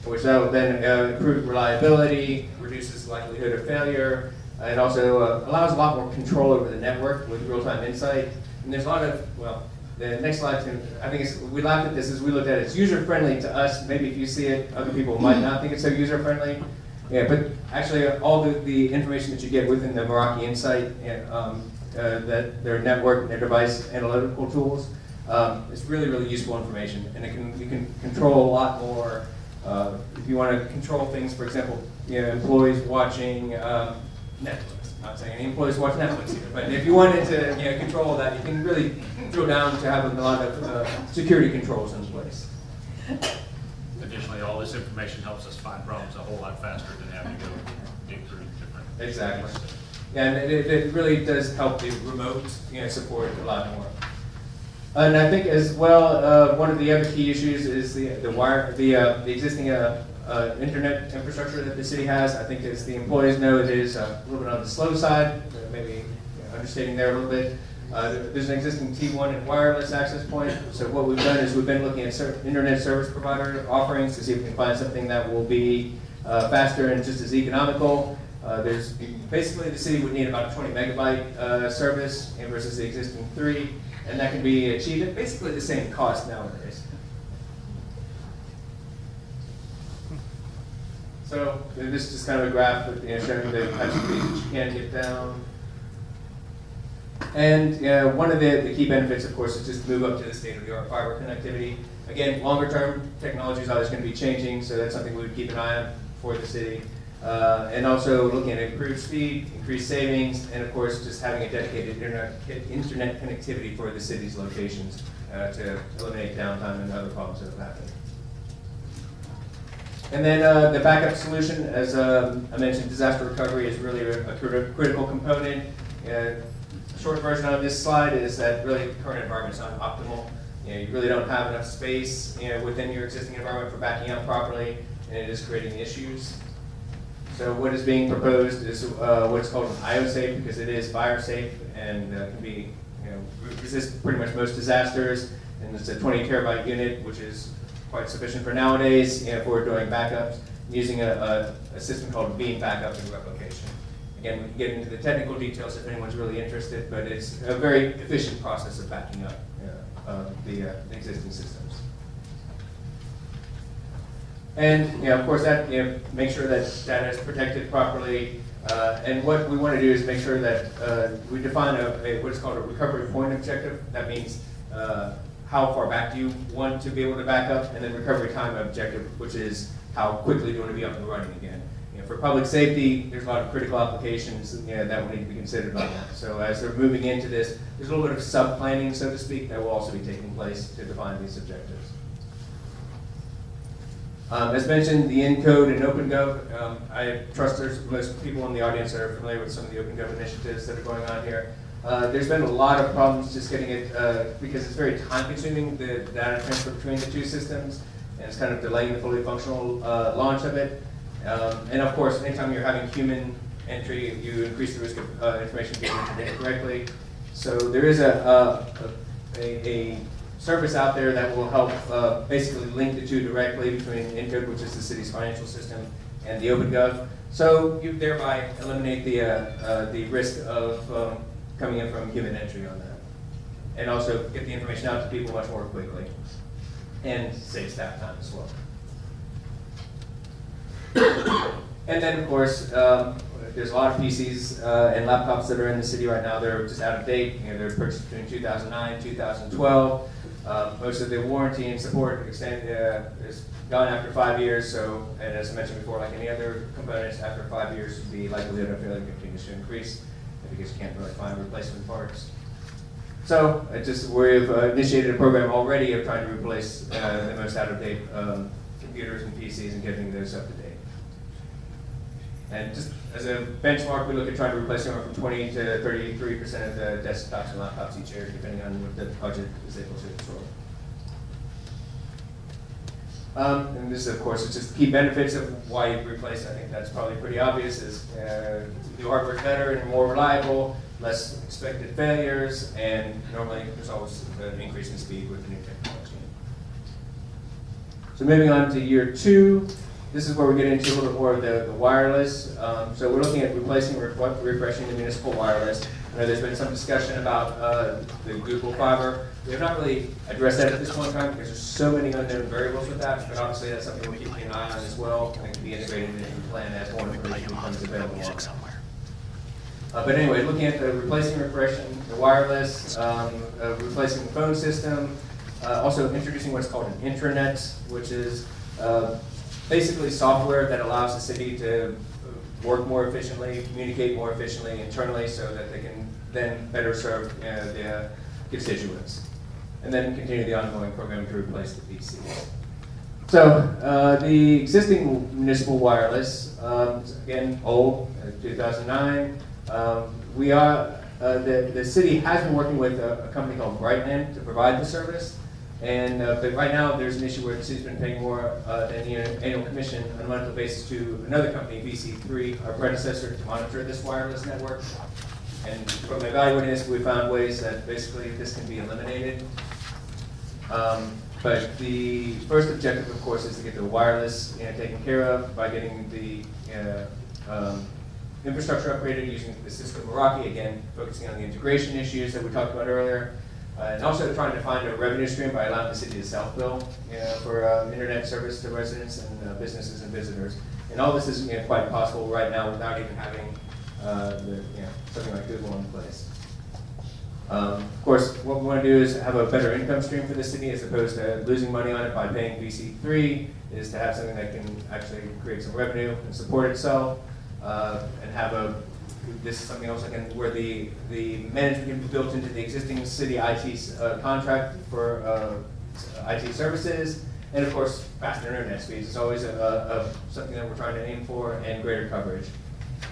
which that will then improve reliability, reduces likelihood of failure. It also allows a lot more control over the network with real-time insight. And there's a lot of, well, the next slide, I think we laughed at this as we looked at it. It's user-friendly to us. Maybe if you see it, other people might not think it's so user-friendly. Yeah, but actually all the information that you get within the Meraki Insight, that their network and their device analytical tools, is really, really useful information. And you can control a lot more. If you want to control things, for example, employees watching Netflix. I'm not saying any employees watch Netflix here, but if you wanted to control that, you can really drill down to have a lot of security controls in place. Additionally, all this information helps us find problems a whole lot faster than having to go dig through different. Exactly. Yeah, and it really does help the remote support a lot more. And I think as well, one of the other key issues is the existing internet infrastructure that the city has. I think as the employees know, it is a little bit on the slow side, maybe understating there a little bit. There's an existing T1 and wireless access point. So what we've done is we've been looking at internet service provider offerings to see if we can find something that will be faster and just as economical. There's basically the city would need about a 20 megabyte service versus the existing 3, and that can be achieved at basically the same cost nowadays. So this is just kind of a graph with, showing the types of speeds that you can get down. And one of the key benefits, of course, is just move up to the state-of-the-art fiber connectivity. Again, longer-term technology is always going to be changing, so that's something we would keep an eye on for the city. And also looking at improved speed, increased savings, and of course, just having a dedicated internet connectivity for the city's locations to eliminate downtime and other problems that have happened. And then the backup solution, as I mentioned, disaster recovery is really a critical component. Short version of this slide is that really the current environment is not optimal. You really don't have enough space within your existing environment for backing up properly, and it is creating issues. So what is being proposed is what's called an IO-safe, because it is fire safe and can be, resist pretty much most disasters. And it's a 20 terabyte unit, which is quite sufficient for nowadays for doing backups, using a system called beam backup and replication. Again, we can get into the technical details if anyone's really interested, but it's a very efficient process of backing up the existing systems. And of course, that make sure that data is protected properly. And what we want to do is make sure that we define what is called a recovery point objective. That means how far back do you want to be able to back up, and then recovery time objective, which is how quickly do you want to be up and running again. For public safety, there's a lot of critical applications that will need to be considered on that. So as they're moving into this, there's a little bit of sub-planning, so to speak, that will also be taking place to define these objectives. As mentioned, the ENCODE and OpenGov, I trust most people in the audience are familiar with some of the OpenGov initiatives that are going on here. There's been a lot of problems just getting it, because it's very time-consuming, the data transfer between the two systems, and it's kind of delaying the fully functional launch of it. And of course, anytime you're having human entry, you increase the risk of information being entered incorrectly. So there is a service out there that will help basically link the two directly between ENCODE, which is the city's financial system, and the OpenGov. So you thereby eliminate the risk of coming in from human entry on that. And also get the information out to people much more quickly. And save staff time as well. And then, of course, there's a lot of PCs and laptops that are in the city right now. They're just out of date. They're purchased between 2009 and 2012. Most of the warranty and support is gone after 5 years. So, and as I mentioned before, like any other components, after 5 years, the likelihood of failure continues to increase because you can't really find replacement parts. So, we've initiated a program already of trying to replace the most out-of-date computers and PCs and getting those up to date. And just as a benchmark, we look at trying to replace somewhere from 20 to 33% of the desktops and laptops each year, depending on what the budget is able to absorb. And this, of course, is just the key benefits of why you replace. I think that's probably pretty obvious. Is the hardware is better and more reliable, less expected failures, and normally there's always an increase in speed with the new technology. So moving on to year 2, this is where we get into a little bit more of the wireless. So we're looking at replacing or refreshing the municipal wireless. I know there's been some discussion about the Google Fiber. We have not really addressed that at this point in time because there's so many unknown variables with that, but obviously that's something we're keeping an eye on as well, and it can be integrated into the plan as more information becomes available. But anyway, looking at the replacing, refreshing the wireless, replacing the phone system, also introducing what's called an intranet, which is basically software that allows the city to work more efficiently, communicate more efficiently internally so that they can then better serve the constituents. And then continue the ongoing program to replace the PCs. So the existing municipal wireless, again, old, 2009. The city has been working with a company called Brightland to provide the service. And but right now there's an issue where the city's been paying more than the annual commission on a monthly basis to another company, pt2of3, our predecessor, to monitor this wireless network. And from evaluating this, we found ways that basically this can be eliminated. But the first objective, of course, is to get the wireless taken care of by getting the infrastructure upgraded using the Cisco Meraki, again, focusing on the integration issues that we talked about earlier. And also trying to find a revenue stream by allowing the city to self-bill for internet service to residents and businesses and visitors. And all this is quite possible right now without even having something like Google in place. Of course, what we want to do is have a better income stream for the city as opposed to losing money on it by paying pt2of3, is to have something that can actually create some revenue and support itself, and have this is something else again where the management can be built into the existing city IT contract for IT services, and of course faster internet speeds is always something that we're trying to aim for, and greater coverage.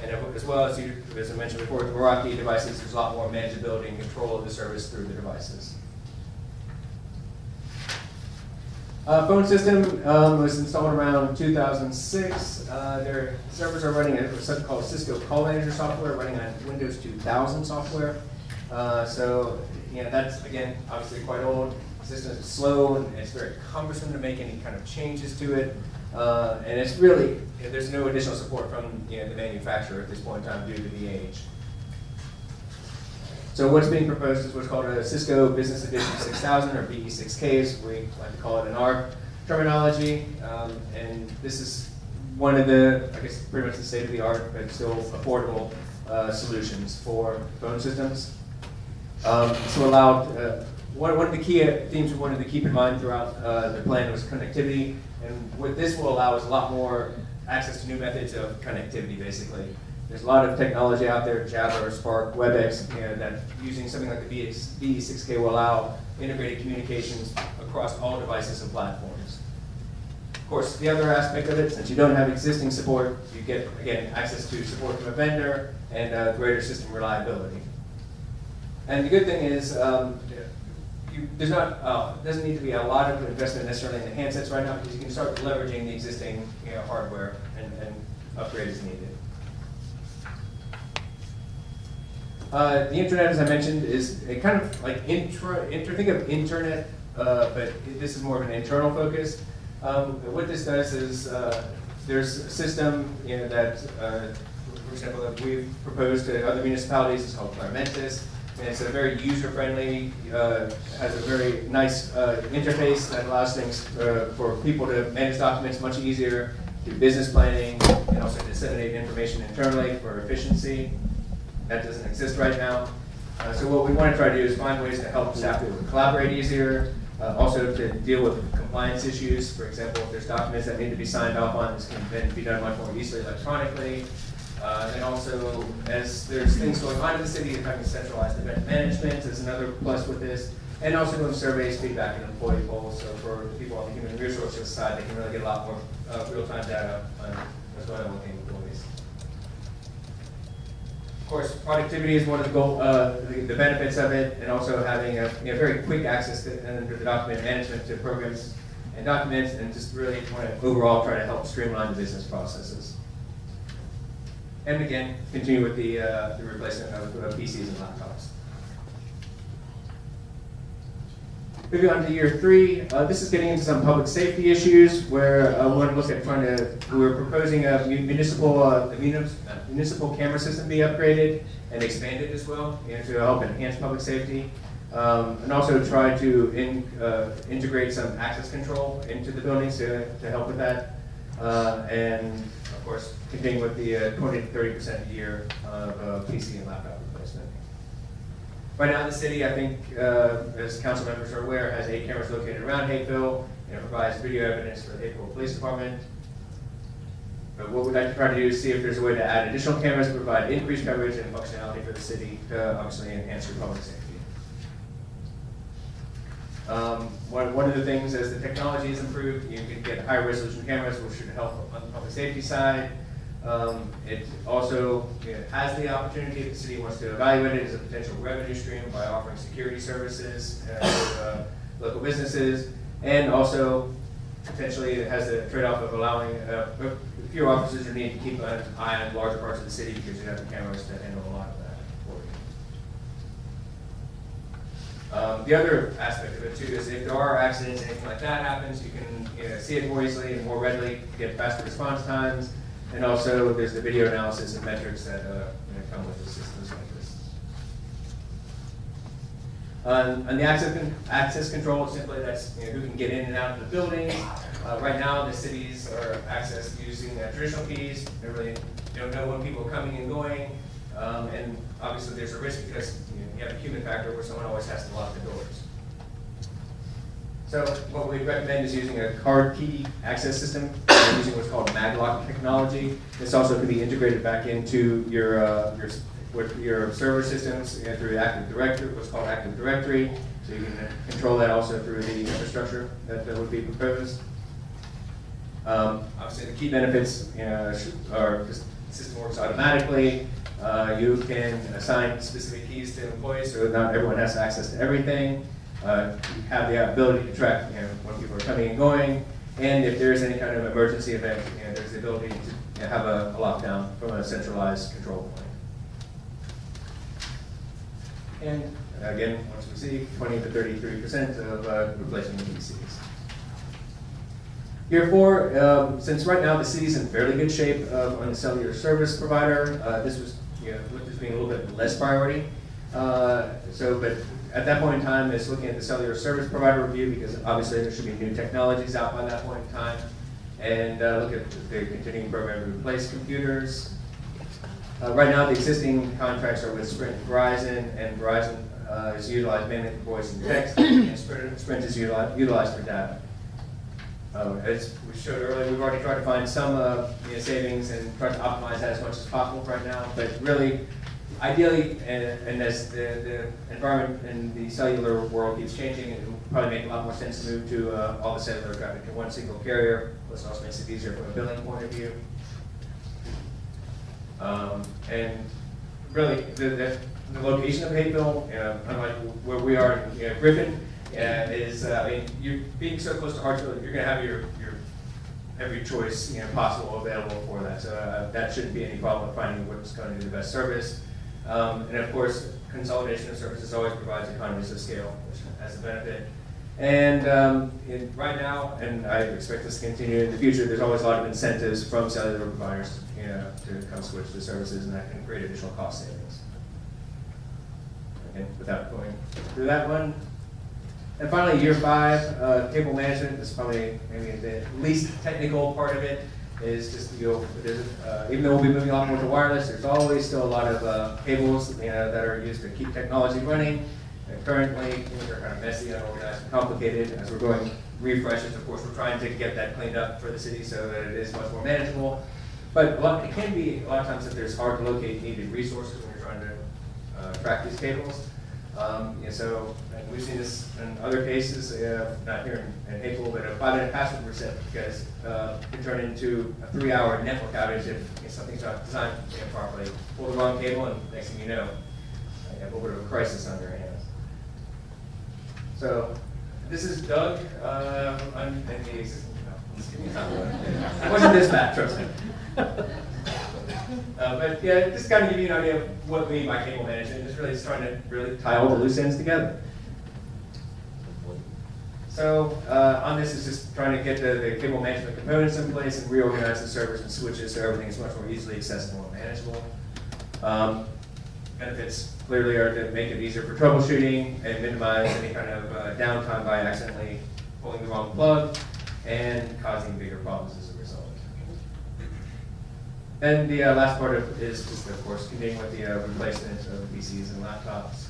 And as well as I mentioned before, the Meraki devices, there's a lot more manageability and control of the service through the devices. Phone system was installed around 2006. Their servers are running something called Cisco Call Manager software, running on Windows 2000 software. So that's again obviously quite old. The system is slow and it's very cumbersome to make any kind of changes to it. And it's really there's no additional support from the manufacturer at this point in time due to the age. So what's being proposed is what's called a Cisco Business Edition 6000, or BE6K, as we like to call it in our terminology. And this is one of the, I guess, pretty much the state-of-the-art, but still affordable solutions for phone systems. So allowed, one of the key themes we wanted to keep in mind throughout the plan was connectivity. And what this will allow is a lot more access to new methods of connectivity, basically. There's a lot of technology out there, Java or Spark, WebEx, that using something like the BE6K will allow integrated communications across all devices and platforms. Of course, the other aspect of it, since you don't have existing support, you get, again, access to support from a vendor and greater system reliability. And the good thing is, there's not, doesn't need to be a lot of investment necessarily in the handsets right now, because you can start leveraging the existing hardware and upgrade as needed. The internet, as I mentioned, is a kind of like think of internet, but this is more of an internal focus. What this does is there's a system that, for example, that we've proposed to other municipalities. It's called Clarimentis. And it's a very user-friendly, has a very nice interface that allows things for people to manage documents much easier, do business planning, and also disseminate information internally for efficiency. That doesn't exist right now. So what we want to try to do is find ways to help staff to collaborate easier, also to deal with compliance issues. For example, if there's documents that need to be signed off on, this can then be done much more easily electronically. And also, as there's things going on in the city, having centralized event management is another plus with this. And also doing surveys, feedback, and employee polls. So for the people on the human resources side, they can really get a lot more real-time data on what's going on with the employees. Of course, productivity is one of the benefits of it, and also having a very quick access to the document management to programs and documents, and just really want to overall try to help streamline the business processes. And again, continue with the replacement of PCs and laptops. Moving on to year 3, this is getting into some public safety issues where we want to look at we're proposing a municipal camera system be upgraded and expanded as well, to help enhance public safety. And also try to integrate some access control into the buildings to help with that. And of course, continue with the 20 to 30% a year of PC and laptop replacement. Right now, the city, I think, as council members are aware, has 8 cameras located around Hapeville, and it provides video evidence for the Hapeville Police Department. But what we'd like to try to do is see if there's a way to add additional cameras to provide increased coverage and functionality for the city to obviously enhance your public safety. One of the things, as the technology is improved, you can get higher resolution cameras, which should help on the public safety side. It also has the opportunity, if the city wants to evaluate it as a potential revenue stream by offering security services to local businesses, and also potentially it has the trade-off of allowing fewer officers who need to keep an eye on larger parts of the city because you have the cameras to handle a lot of that for you. The other aspect of it too is if there are accidents, anything like that happens, you can see it more easily and more readily, get faster response times, and also there's the video analysis and metrics that come with the systems like this. On the access control, simply that's who can get in and out of the building. Right now, the cities are accessed using traditional keys. They really don't know when people are coming and going, and obviously there's a risk because you have a human factor where someone always has to lock the doors. So what we recommend is using a card key access system, using what's called maglock technology. This also can be integrated back into your server systems through Active Directory, what's called Active Directory. So you can control that also through the infrastructure that would be proposed. Obviously, the key benefits are just the system works automatically. You can assign specific keys to employees, so not everyone has access to everything. You have the ability to track when people are coming and going, and if there is any kind of emergency event, there's the ability to have a lockdown from a centralized control point. And again, once we see 20 to 33% of replacing the PCs. Year 4, since right now the city's in fairly good shape on the cellular service provider, this was looked as being a little bit less priority. But at that point in time, it's looking at the cellular service provider review because obviously there should be new technologies out by that point in time, and look at the continuing program to replace computers. Right now, the existing contracts are with Sprint and Verizon is utilized mainly for voice and text, and Sprint is utilized for data. As we showed earlier, we've already tried to find some savings and try to optimize that as much as possible right now, but really, ideally, and as the environment in the cellular world keeps changing, it will probably make a lot more sense to move to all the cellular traffic to one single carrier. This also makes it easier from a billing point of view. And really, the location of Hapeville, unlike where we are in Griffin, is you're being so close to Hartsville, you're going to have your every choice possible available for that. So that shouldn't be any problem finding what's going to be the best service. And of course, consolidation of services always provides economies of scale, which has a benefit. And right now, and I expect this to continue in the future, there's always a lot of incentives from cellular providers to come switch to services, and that can create additional cost savings. And without going through that one. And finally, year 5, cable management is probably maybe the least technical part of it. Is just even though we'll be moving a lot more to wireless, there's always still a lot of cables that are used to keep technology running. And currently, things are kind of messy, unorganized, and complicated. As we're going refreshes, of course, we're trying to get that cleaned up for the city so that it is much more manageable. But it can be a lot of times that there's hard to locate needed resources when you're trying to track these cables. So we've seen this in other cases, not here in Hapeville, but a 5-minute password reset because it can turn into a 3-hour network outage if something's not designed properly. Pull the wrong cable, and next thing you know, you have a little bit of a crisis on your hands. So this is Doug and the existing. No, just kidding. It wasn't this bad, trust me. But yeah, just kind of give you an idea of what we mean by cable management. Just really trying to really tie all the loose ends together. So on this is just trying to get the cable management components in place and reorganize the servers and switches so everything is much more easily accessible and manageable. Benefits clearly are to make it easier for troubleshooting and minimize any kind of downtime by accidentally pulling the wrong plug and causing bigger problems as a result. Then the last part is just, of course, continuing with the replacement of PCs and laptops.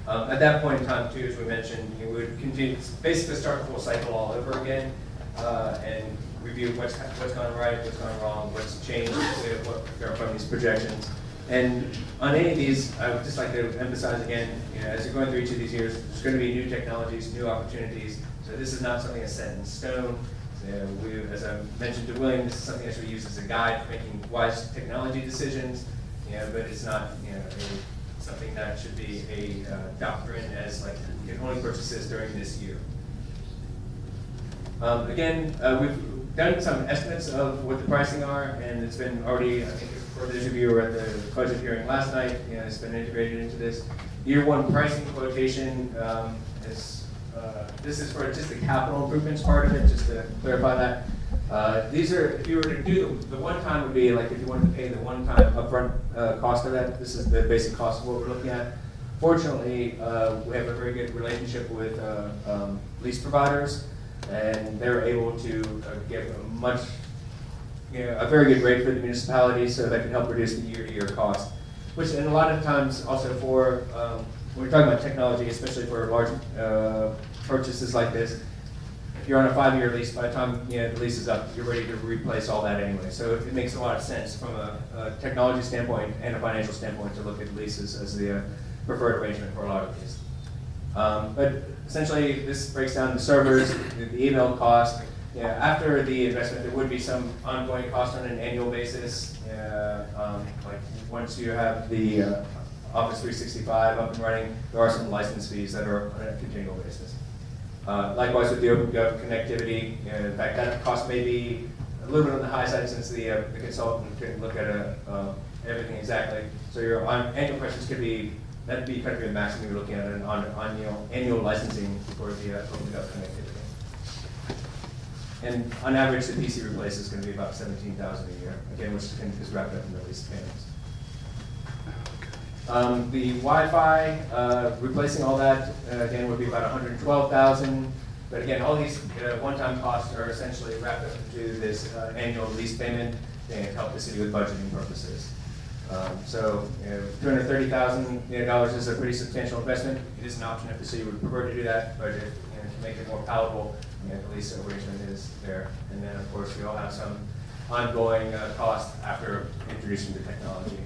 At that point in time, too, as we mentioned, we would continue, basically start the whole cycle all over again and review what's gone right, what's gone wrong, what's changed from these projections. And on any of these, I would just like to emphasize again, as you're going through each of these years, there's going to be new technologies, new opportunities. So this is not something that's set in stone. As I mentioned to William, this is something that we use as a guide for making wise technology decisions. But it's not something that should be a doctrine as like you can only purchase this during this year. Again, we've done some estimates of what the pricing are, and it's been already, I think, for those of you who were at the budget hearing last night, it's been integrated into this. Year one pricing quotation this is for just the capital improvements part of it, just to clarify that. These are, if you were to do the one time would be like if you wanted to pay the one time upfront cost of that, this is the basic cost of what we're looking at. Fortunately, we have a very good relationship with lease providers, and they're able to give a very good rate for the municipality, so that can help reduce the year-to-year cost. Which, and a lot of times also for, when we're talking about technology, especially for large purchases like this, if you're on a 5-year lease, by the time the lease is up, you're ready to replace all that anyway. So it makes a lot of sense from a technology standpoint and a financial standpoint to look at leases as the preferred arrangement for a lot of these. But essentially, this breaks down the servers, the email cost. After the investment, there would be some ongoing cost on an annual basis. Like once you have the Office 365 up and running, there are some license fees that are on a continual basis. Likewise with the OpenGov connectivity, in fact that cost may be a little bit on the high side since the consultant can look at everything exactly. So your annual prices could be, that'd be kind of the maximum you're looking at an annual licensing for the OpenGov connectivity. And on average, the PC replace is going to be about $17,000 a year, again, which is wrapped up in the lease payments. The Wi-Fi, replacing all that, again, would be about $112,000. But again, all these one-time costs are essentially wrapped up into this annual lease payment and help the city with budgeting purposes. So $230,000 is a pretty substantial investment. It is an option if the city would prefer to do that, but to make it more palatable, the lease arrangement is there. And then, of course, we all have some ongoing cost after introducing the technology.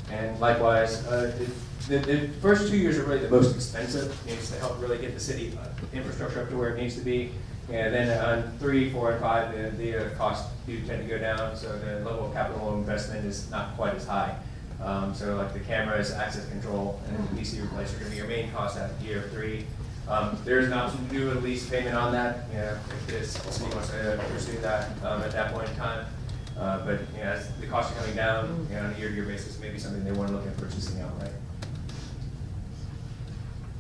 And likewise, the first 2 years are really the most expensive. It needs to help really get the city infrastructure up to where it needs to be. And then on 3, 4, and 5, the costs do tend to go down, so the level of capital investment is not quite as high. So like the cameras, access control, and the PC replace are going to be your main cost at year 3. There is an option to do a lease payment on that, if the city wants to pursue that at that point in time. But as the costs are coming down on a year-to-year basis, maybe something they want to look at purchasing outright.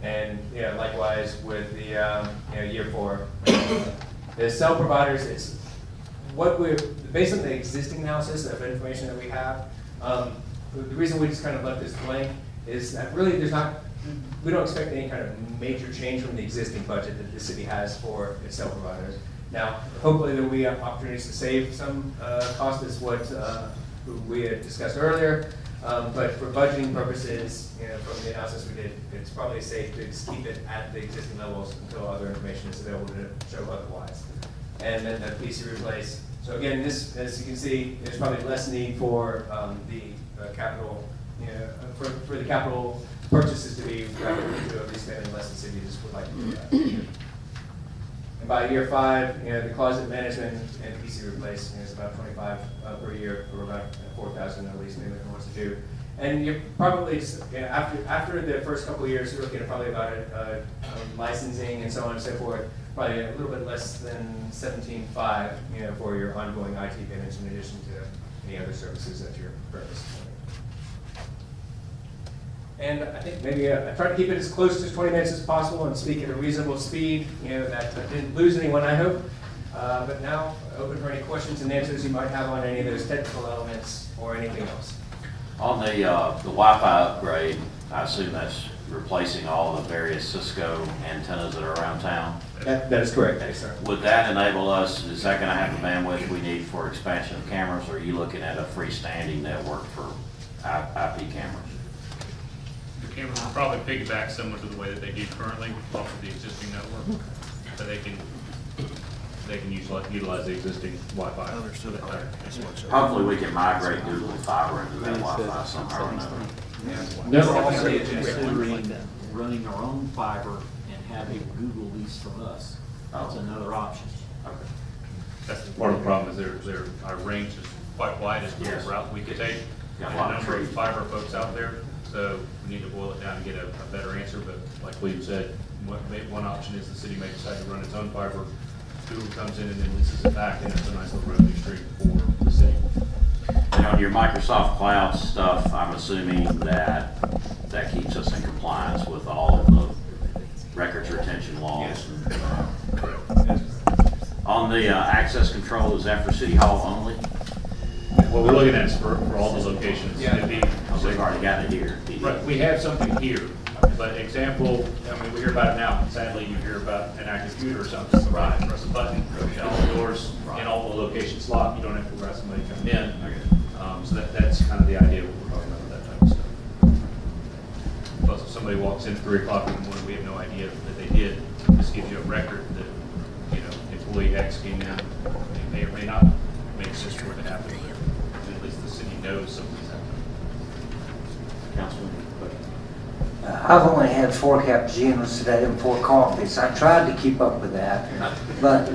And likewise with the year 4, the cell providers, it's what we're based on the existing analysis of information that we have. The reason we just kind of left this blank is that really we don't expect any kind of major change from the existing budget that the city has for its cell providers. Now, hopefully there will be opportunities to save some cost, is what we had discussed earlier. But for budgeting purposes, from the analysis we did, it's probably safe to just keep it at the existing levels until other information is available to show otherwise. And then the PC replace. So again, this, as you can see, there's probably less need for the capital, for the capital purchases to be wrapped into a lease payment unless the city just would like to do that. And by year 5, the closet management and PC replace is about $25 per year, or about $4,000 at least maybe it wants to do. And you're probably just, after the first couple of years, you're looking at probably about licensing and so on and so forth, probably a little bit less than $17,500, for your ongoing IT payments in addition to any other services that you're purchasing. And I think maybe I tried to keep it as close to 20 minutes as possible and speak at a reasonable speed, that didn't lose anyone, I hope. But now, open for any questions and answers you might have on any of those technical elements or anything else. On the Wi-Fi upgrade, I assume that's replacing all the various Cisco antennas that are around town. That is correct, yes, sir. Would that enable us, is that gonna have the bandwidth we need for expansion of cameras, or are you looking at a freestanding network for IP cameras? The cameras will probably piggyback similar to the way that they do currently off of the existing network, so they can utilize the existing Wi-Fi. Hopefully we can migrate Google Fiber into that Wi-Fi somehow or another. We're also considering running our own fiber and having Google lease from us. That's another option. Okay. That's part of the problem, is our range is quite wide as to Yes. what route we could take. Got a And lot a of number of trees. fiber folks out there, so we need to boil it down and get a better answer, but like William said, one option is the city may decide to run its own fiber. Google comes in and then leases it back, and it's a nice little revenue stream for the city. And on your Microsoft Cloud stuff, I'm assuming that keeps us in compliance with all of the records retention laws. On the access control, is that for City Hall only? What we're looking at is for all the locations. Yeah. It'd be- Oh, we've already got it here. Right, we have something here, but example, I mean, we hear about it now, sadly, you hear about an active shooter or something, right, press a button, and all the doors in all the locations locked, you don't have to worry about somebody coming in. So that's kind of the idea of what we're talking about with that type of stuff. Plus, if somebody walks in at 3 o'clock in the morning, we have no idea that they did, this gives you a record that, employee X came in, they may or may not make sense for it to happen, but at least the city knows something's happening. Councilman? I've only had 4 cappuccinos today and 4 coffees. I tried to keep up with that, but